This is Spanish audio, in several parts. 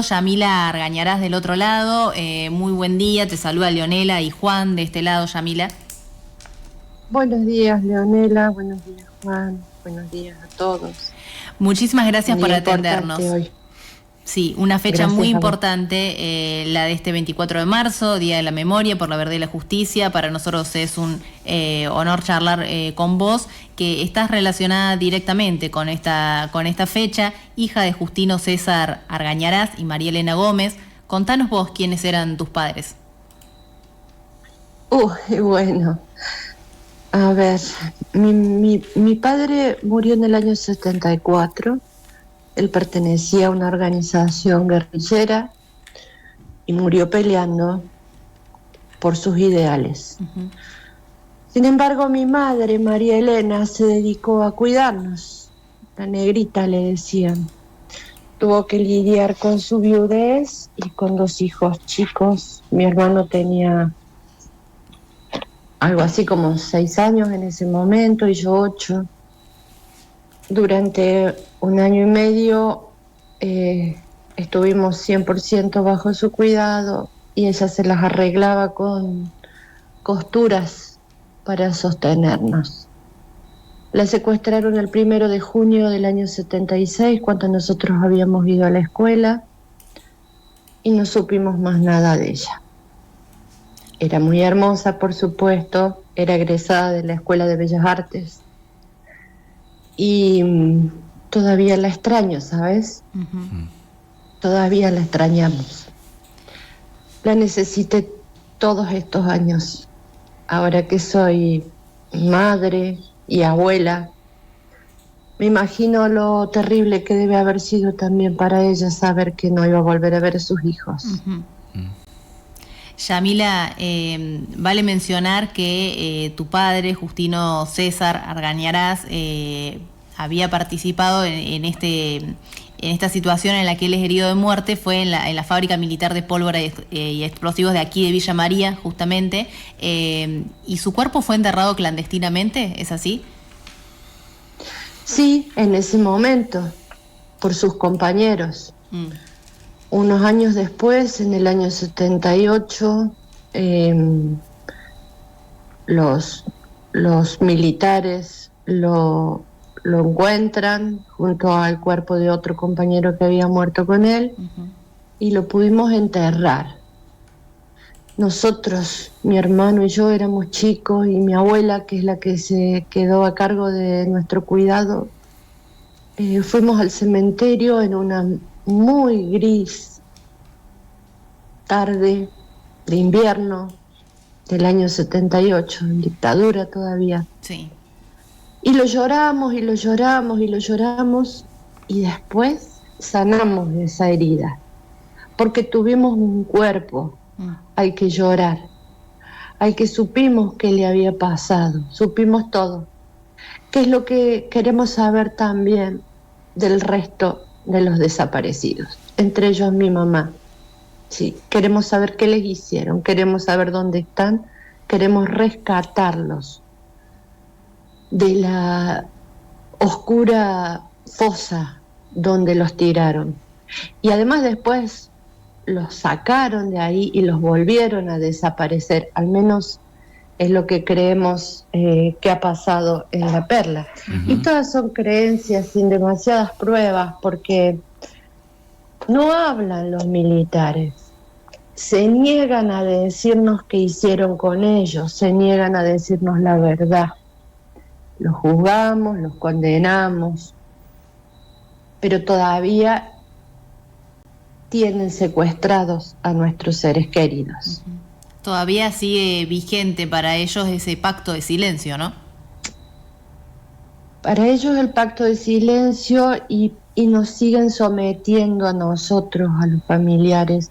Yamila Argañarás del otro lado. Muy buen día, te saluda Leonela y Juan de este lado, Yamila. Buenos días, Leonela. Buenos días, Juan. Buenos días a todos. Muchísimas Un gracias por día importante atendernos. hoy. Sí, una fecha muy Gracias a vos. importante, la de este 24 de marzo, Día de la Memoria por la Verdad y la Justicia. Para nosotros es un honor charlar con vos, que estás relacionada directamente con esta fecha, hija de Justino César Argañarás y María Elena Gómez. Contanos vos quiénes eran tus padres. Bueno, a ver, mi padre murió en el año 74. Él pertenecía a una organización guerrillera y murió peleando por sus ideales. Uh-huh. Sin embargo, mi madre, María Elena, se dedicó a cuidarnos. La negrita le decían. Tuvo que lidiar con su viudez y con 2 hijos chicos. Mi hermano tenía algo así como 6 años en ese momento y yo 8. Durante 1 año y medio estuvimos 100% bajo su cuidado y ella se las arreglaba con costuras para sostenernos. La secuestraron el 1 de junio del año 76, cuando nosotros habíamos ido a la escuela, y no supimos más nada de ella. Era muy hermosa, por supuesto, era egresada de la Escuela de Bellas Artes, y todavía la extraño, ¿sabes? Uh-huh. Todavía la extrañamos. La necesité todos estos años. Ahora que soy madre y abuela, me imagino lo terrible que debe haber sido también para ella saber que no iba a volver a ver a sus hijos. Uh-huh. Yamila, vale mencionar que tu padre, Justino César Argañarás, había participado en esta situación en la que él es herido de muerte. Fue en la fábrica militar de pólvora y explosivos de aquí de Villa María, justamente, y su cuerpo fue enterrado clandestinamente, ¿es así? Sí, en ese momento, por sus compañeros. Unos años después, en el año 78, los militares lo encuentran junto al cuerpo de otro compañero que había muerto con él. Uh-huh. Y lo pudimos enterrar. Nosotros, mi hermano y yo, éramos chicos, y mi abuela, que es la que se quedó a cargo de nuestro cuidado, fuimos al cementerio en una muy gris tarde de invierno del año 78, en dictadura todavía. Sí. Y lo lloramos y lo lloramos y lo lloramos, y después sanamos de esa herida, porque tuvimos un cuerpo al que llorar, al que supimos qué le había pasado, supimos todo, que es lo que queremos saber también del resto de los desaparecidos, entre ellos mi mamá. Sí, queremos saber qué les hicieron, queremos saber dónde están, queremos rescatarlos de la oscura fosa donde los tiraron. Y además después los sacaron de ahí y los volvieron a desaparecer, al menos es lo que creemos que ha pasado en La Perla. Uh-huh. Y todas son creencias sin demasiadas pruebas, porque no hablan los militares, se niegan a decirnos qué hicieron con ellos, se niegan a decirnos la verdad. Los juzgamos, los condenamos, pero todavía tienen secuestrados a nuestros seres queridos. Uh-huh. Todavía sigue vigente para ellos ese pacto de silencio, ¿no? Para ellos el pacto de silencio, y nos siguen sometiendo a nosotros, a los familiares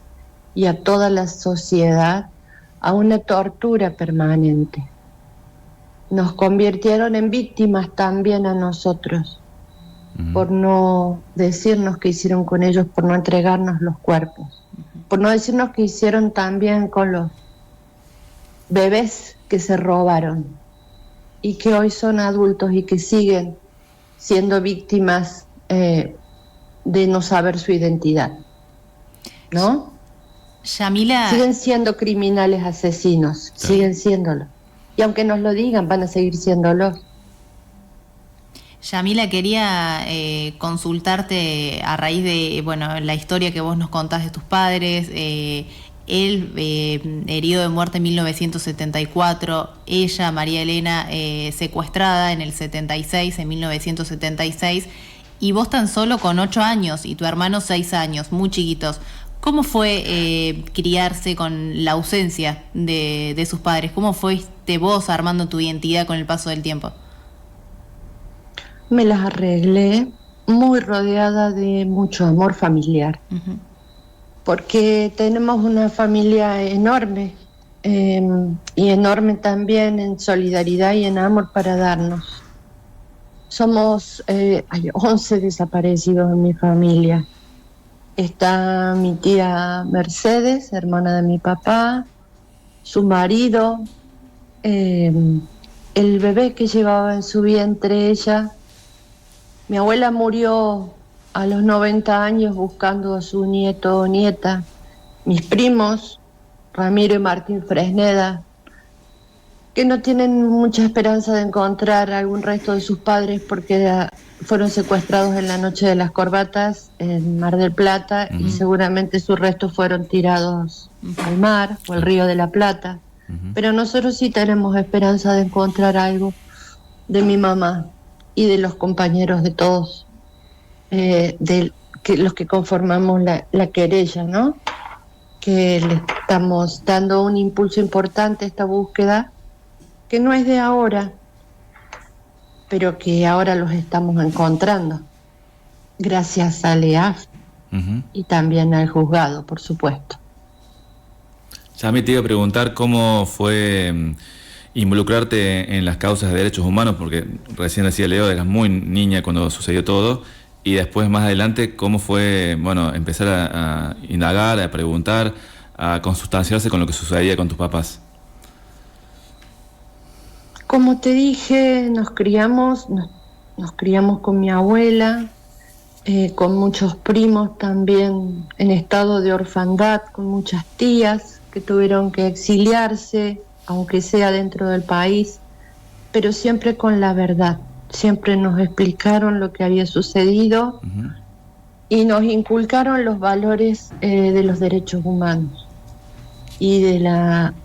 y a toda la sociedad, a una tortura permanente. Nos convirtieron en víctimas también a nosotros, por no decirnos qué hicieron con ellos, por no entregarnos los cuerpos, por no decirnos qué hicieron también con los bebés que se robaron y que hoy son adultos y que siguen siendo víctimas de no saber su identidad. ¿no? Yamila, Siguen siendo criminales asesinos, Claro. siguen siéndolo. Y aunque nos lo digan, van a seguir siéndolo. Yamila, quería consultarte a raíz de, bueno, la historia que vos nos contás de tus padres, él herido de muerte en 1974, ella, María Elena, secuestrada en el 76, en 1976, y vos tan solo con 8 años y tu hermano 6 años, muy chiquitos. ¿Cómo fue criarse con la ausencia de sus padres? ¿Cómo fuiste vos armando tu identidad con el paso del tiempo? Me las arreglé muy rodeada de mucho amor familiar, Uh-huh. porque tenemos una familia enorme, y enorme también en solidaridad y en amor para darnos. Somos hay 11 desaparecidos en mi familia. Está mi tía Mercedes, hermana de mi papá, su marido, el bebé que llevaba en su vientre ella. Mi abuela murió a los 90 años buscando a su nieto o nieta. Mis primos, Ramiro y Martín Fresneda, que no tienen mucha esperanza de encontrar algún resto de sus padres porque fueron secuestrados en la noche de las corbatas en Mar del Plata, Uh-huh. y seguramente sus restos fueron tirados al mar o al Río de la Plata. Uh-huh. Pero nosotros sí tenemos esperanza de encontrar algo de mi mamá y de los compañeros de todos, los que conformamos la querella, ¿no? Que le estamos dando un impulso importante a esta búsqueda, que no es de ahora, pero que ahora los estamos encontrando, gracias a EAF Uh-huh. y también al juzgado, por supuesto. Ya me te iba a preguntar cómo fue involucrarte en las causas de derechos humanos, porque recién decía Leo, eras muy niña cuando sucedió todo, y después más adelante cómo fue, bueno, empezar a indagar, a preguntar, a consustanciarse con lo que sucedía con tus papás. Como te dije, nos criamos con mi abuela, con muchos primos también en estado de orfandad, con muchas tías que tuvieron que exiliarse, aunque sea dentro del país, pero siempre con la verdad. Siempre nos explicaron lo que había sucedido. Uh-huh. Y nos inculcaron los valores de los derechos humanos y de la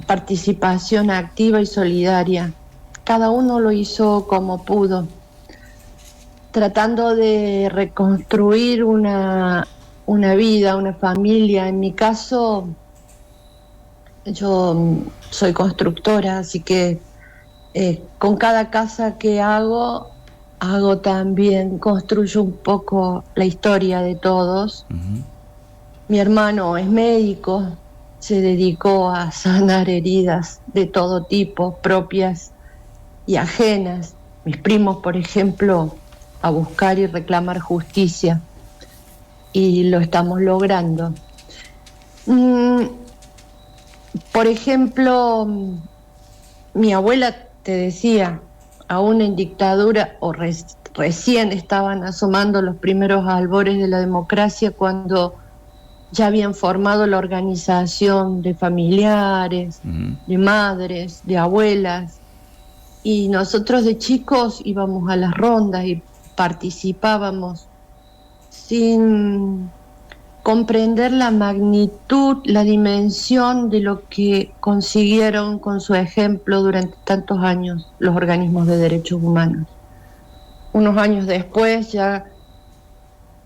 participación activa y solidaria. Cada uno lo hizo como pudo, tratando de reconstruir una vida, una familia. En mi caso, yo soy constructora, así que con cada casa que hago también, construyo un poco la historia de todos. Uh-huh. Mi hermano es médico, se dedicó a sanar heridas de todo tipo, propias y ajenas. Mis primos, por ejemplo, a buscar y reclamar justicia, y lo estamos logrando. Por ejemplo, mi abuela, te decía, aún en dictadura, o recién estaban asomando los primeros albores de la democracia, cuando ya habían formado la organización de familiares, Uh-huh. de madres, de abuelas, y nosotros de chicos íbamos a las rondas y participábamos sin comprender la magnitud, la dimensión de lo que consiguieron con su ejemplo durante tantos años los organismos de derechos humanos. Unos años después, ya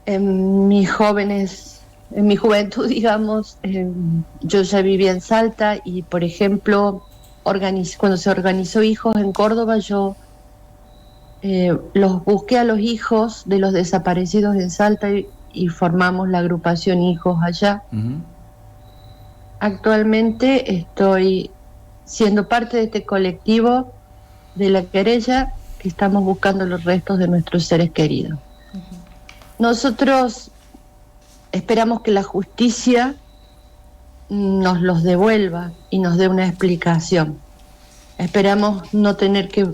en mi juventud, digamos, yo ya vivía en Salta y, por ejemplo, cuando se organizó Hijos en Córdoba, yo los busqué a los hijos de los desaparecidos en Salta y formamos la agrupación Hijos allá. Uh-huh. Actualmente estoy siendo parte de este colectivo de la querella, que estamos buscando los restos de nuestros seres queridos. Uh-huh. Nosotros esperamos que la justicia nos los devuelva y nos dé una explicación. Esperamos no tener que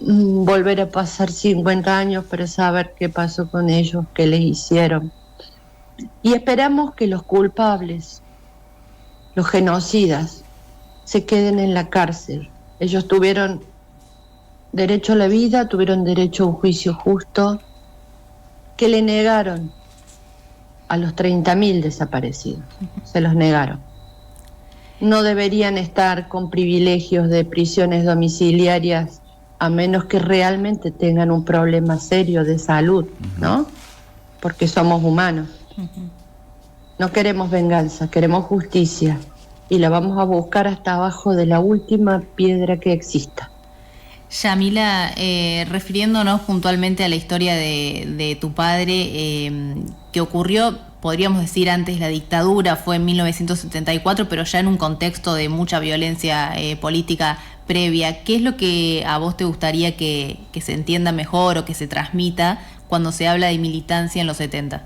volver a pasar 50 años para saber qué pasó con ellos, qué les hicieron. Y esperamos que los culpables, los genocidas, se queden en la cárcel. Ellos tuvieron derecho a la vida, tuvieron derecho a un juicio justo, que le negaron a los 30.000 desaparecidos. Se los negaron. No deberían estar con privilegios de prisiones domiciliarias a menos que realmente tengan un problema serio de salud, ¿no? Porque somos humanos. No queremos venganza, queremos justicia, y la vamos a buscar hasta abajo de la última piedra que exista. Yamila, refiriéndonos puntualmente a la historia de tu padre, que ocurrió, podríamos decir, antes la dictadura, fue en 1974, pero ya en un contexto de mucha violencia política previa. ¿Qué es lo que a vos te gustaría que se entienda mejor o que se transmita cuando se habla de militancia en los 70?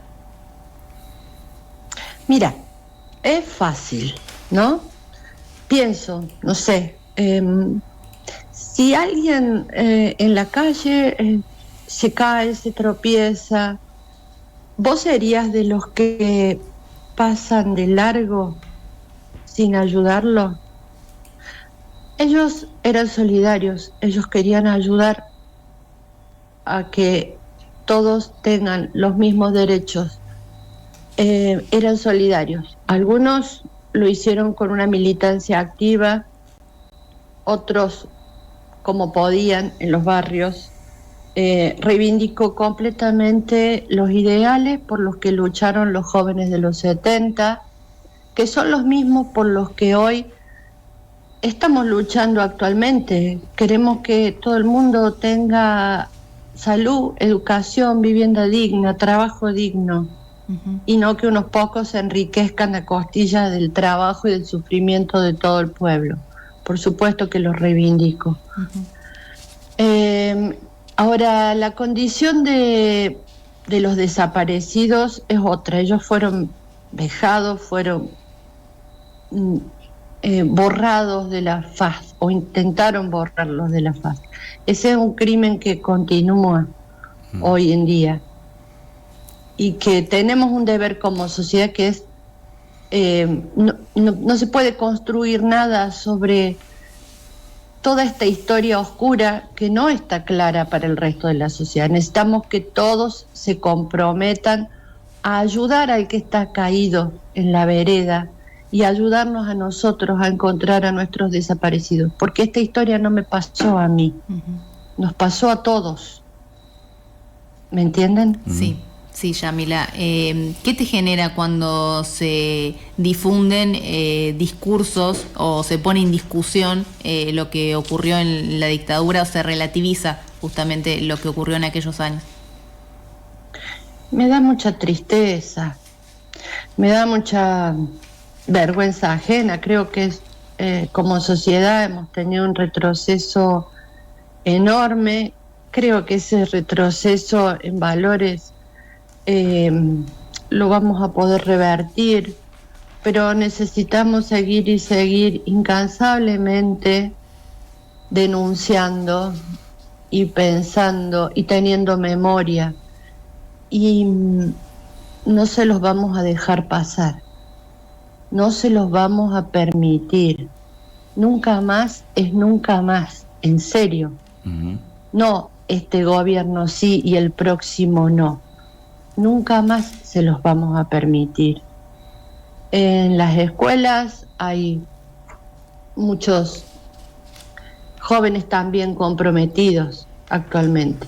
Mira, es fácil, ¿no? Pienso, no sé, si alguien en la calle se cae, se tropieza, ¿vos serías de los que pasan de largo sin ayudarlo? Ellos eran solidarios, ellos querían ayudar a que todos tengan los mismos derechos. Eran solidarios. Algunos lo hicieron con una militancia activa, otros como podían en los barrios. Reivindicó completamente los ideales por los que lucharon los jóvenes de los 70, que son los mismos por los que hoy estamos luchando actualmente. Queremos que todo el mundo tenga salud, educación, vivienda digna, trabajo digno, y no que unos pocos se enriquezcan a costilla del trabajo y del sufrimiento de todo el pueblo. Por supuesto que los reivindico. Ahora, la condición de los desaparecidos es otra. Ellos fueron vejados, fueron borrados de la faz, o intentaron borrarlos de la faz. Ese es un crimen que continúa hoy en día, y que tenemos un deber como sociedad, que es no se puede construir nada sobre toda esta historia oscura que no está clara para el resto de la sociedad. Necesitamos que todos se comprometan a ayudar al que está caído en la vereda y ayudarnos a nosotros a encontrar a nuestros desaparecidos, porque esta historia no me pasó a mí, nos pasó a todos. ¿Me entienden? Sí. Sí, Yamila. ¿Qué te genera cuando se difunden discursos o se pone en discusión lo que ocurrió en la dictadura, o se relativiza justamente lo que ocurrió en aquellos años? Me da mucha tristeza, me da mucha vergüenza ajena. Creo que como sociedad hemos tenido un retroceso enorme. Creo que ese retroceso en valores lo vamos a poder revertir, pero necesitamos seguir y seguir incansablemente denunciando y pensando y teniendo memoria, y no se los vamos a dejar pasar, no se los vamos a permitir. Nunca más es nunca más, en serio. No, este gobierno sí y el próximo no. Nunca más se los vamos a permitir. En las escuelas hay muchos jóvenes también comprometidos actualmente.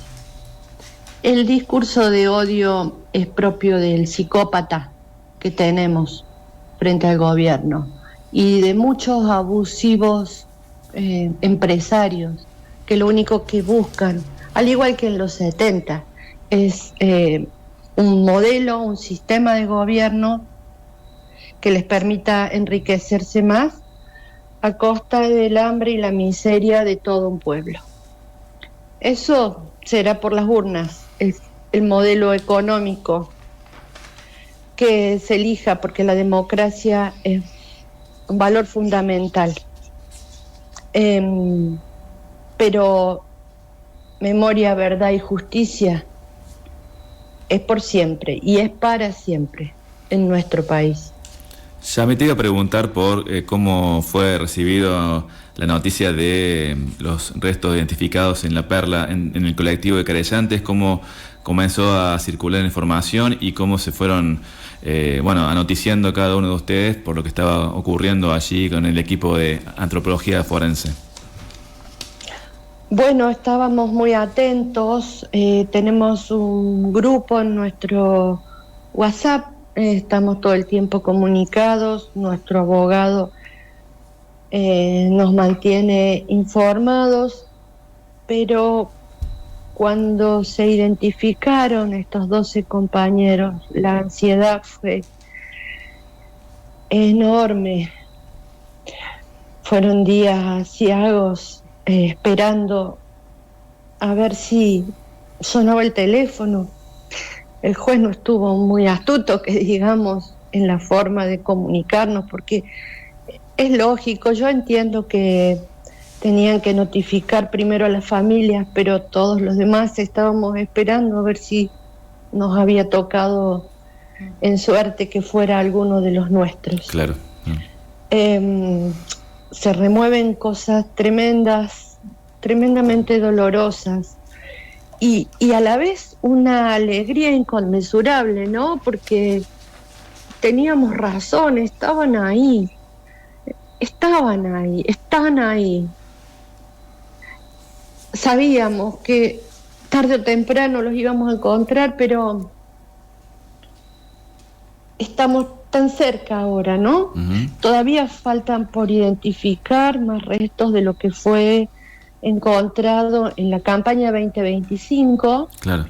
El discurso de odio es propio del psicópata que tenemos frente al gobierno y de muchos abusivos empresarios que lo único que buscan, al igual que en los 70, es un modelo, un sistema de gobierno que les permita enriquecerse más a costa del hambre y la miseria de todo un pueblo. Eso será por las urnas, el modelo económico que se elija, porque la democracia es un valor fundamental. Pero memoria, verdad y justicia es por siempre y es para siempre. en nuestro país. Ya me te iba a preguntar por cómo fue recibido la noticia de los restos identificados en La Perla, en el colectivo de querellantes, cómo comenzó a circular la información y cómo se fueron anoticiando cada uno de ustedes por lo que estaba ocurriendo allí con el equipo de antropología forense. Bueno, estábamos muy atentos, tenemos un grupo en nuestro WhatsApp, estamos todo el tiempo comunicados, nuestro abogado nos mantiene informados, pero cuando se identificaron estos 12 compañeros, la ansiedad fue enorme. Fueron días aciagos, esperando a ver si sonaba el teléfono. El juez no estuvo muy astuto, que digamos, en la forma de comunicarnos, porque es lógico, yo entiendo que tenían que notificar primero a las familias, pero todos los demás estábamos esperando a ver si nos había tocado en suerte que fuera alguno de los nuestros. Claro. Se remueven cosas tremendas, tremendamente dolorosas, y a la vez una alegría inconmensurable, ¿no? Porque teníamos razón, están ahí. Sabíamos que tarde o temprano los íbamos a encontrar, pero estamos tan cerca ahora, ¿no? Uh-huh. Todavía faltan por identificar más restos de lo que fue encontrado en la campaña 2025, claro,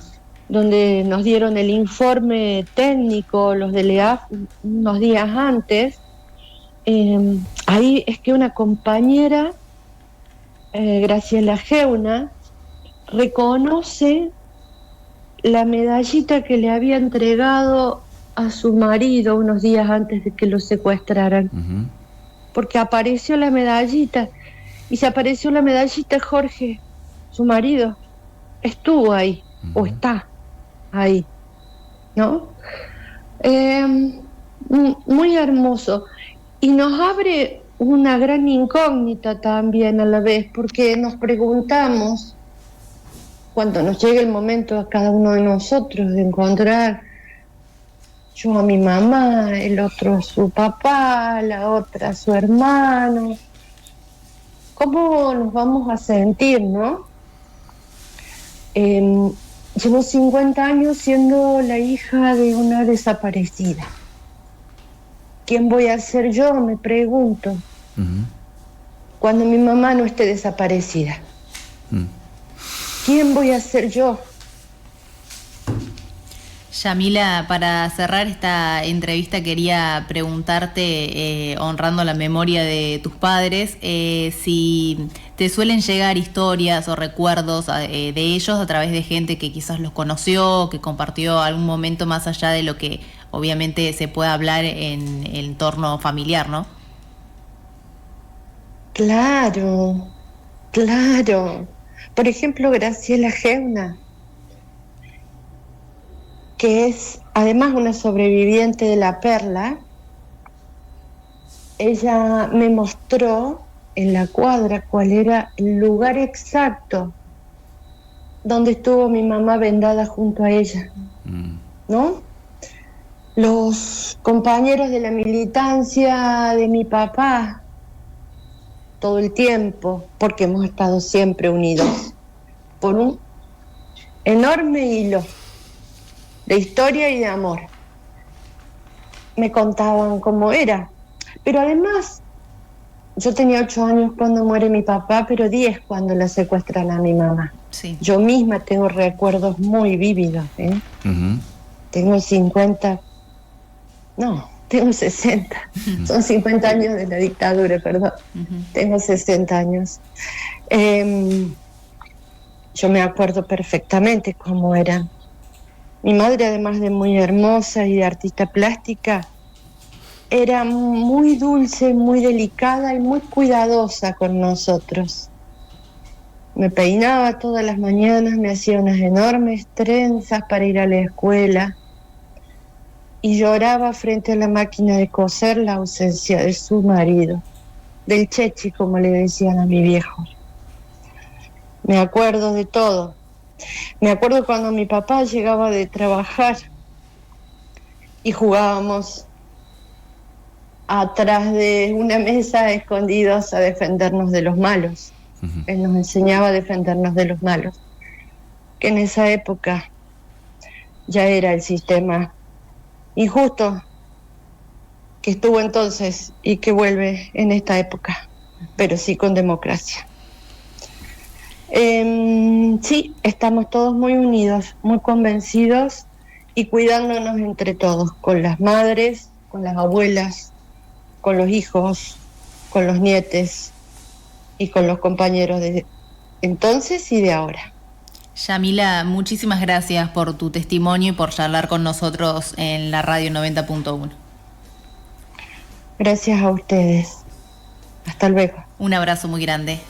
donde nos dieron el informe técnico los de LEAF unos días antes. Ahí es que una compañera, Graciela Geuna, reconoce la medallita que le había entregado a su marido unos días antes de que lo secuestraran. uh-huh, Porque apareció la medallita, y se apareció la medallita, Jorge, su marido, estuvo ahí, uh-huh, o está ahí, ¿no? Muy hermoso. Y nos abre una gran incógnita también a la vez, porque nos preguntamos, cuando nos llegue el momento a cada uno de nosotros de encontrar, yo a mi mamá, el otro a su papá, la otra a su hermano, ¿cómo nos vamos a sentir, no? Llevo 50 años siendo la hija de una desaparecida. ¿Quién voy a ser yo? Me pregunto. uh-huh, Cuando mi mamá no esté desaparecida. ¿Quién voy a ser yo? Yamila, para cerrar esta entrevista quería preguntarte, honrando la memoria de tus padres, si te suelen llegar historias o recuerdos de ellos a través de gente que quizás los conoció, que compartió algún momento más allá de lo que obviamente se puede hablar en el entorno familiar, ¿no? Claro. Por ejemplo, Graciela Geuna, que es además una sobreviviente de La Perla. Ella me mostró en la cuadra cuál era el lugar exacto donde estuvo mi mamá vendada junto a ella, ¿no? Los compañeros de la militancia de mi papá, todo el tiempo, porque hemos estado siempre unidos por un enorme hilo de historia y de amor. Me contaban cómo era, pero además yo tenía 8 años cuando muere mi papá, pero 10 cuando la secuestran a mi mamá. Sí. Yo misma tengo recuerdos muy vívidos, ¿eh? uh-huh. Tengo 60, son 50 años de la dictadura, perdón. Uh-huh. Tengo 60 años. Yo me acuerdo perfectamente cómo era. Mi madre, además de muy hermosa y de artista plástica, era muy dulce, muy delicada y muy cuidadosa con nosotros. Me peinaba todas las mañanas, me hacía unas enormes trenzas para ir a la escuela. y lloraba frente a la máquina de coser la ausencia de su marido, del chechi, como le decían a mi viejo. Me acuerdo de todo. Me acuerdo cuando mi papá llegaba de trabajar y jugábamos atrás de una mesa escondidos a defendernos de los malos. Él nos enseñaba a defendernos de los malos, que en esa época ya era el sistema injusto que estuvo entonces y que vuelve en esta época, pero sí con democracia. Sí, estamos todos muy unidos, muy convencidos y cuidándonos entre todos, con las madres, con las abuelas, con los hijos, con los nietes y con los compañeros de entonces y de ahora. Yamila, muchísimas gracias por tu testimonio y por charlar con nosotros en la radio 90.1. Gracias a ustedes. Hasta luego. Un abrazo muy grande.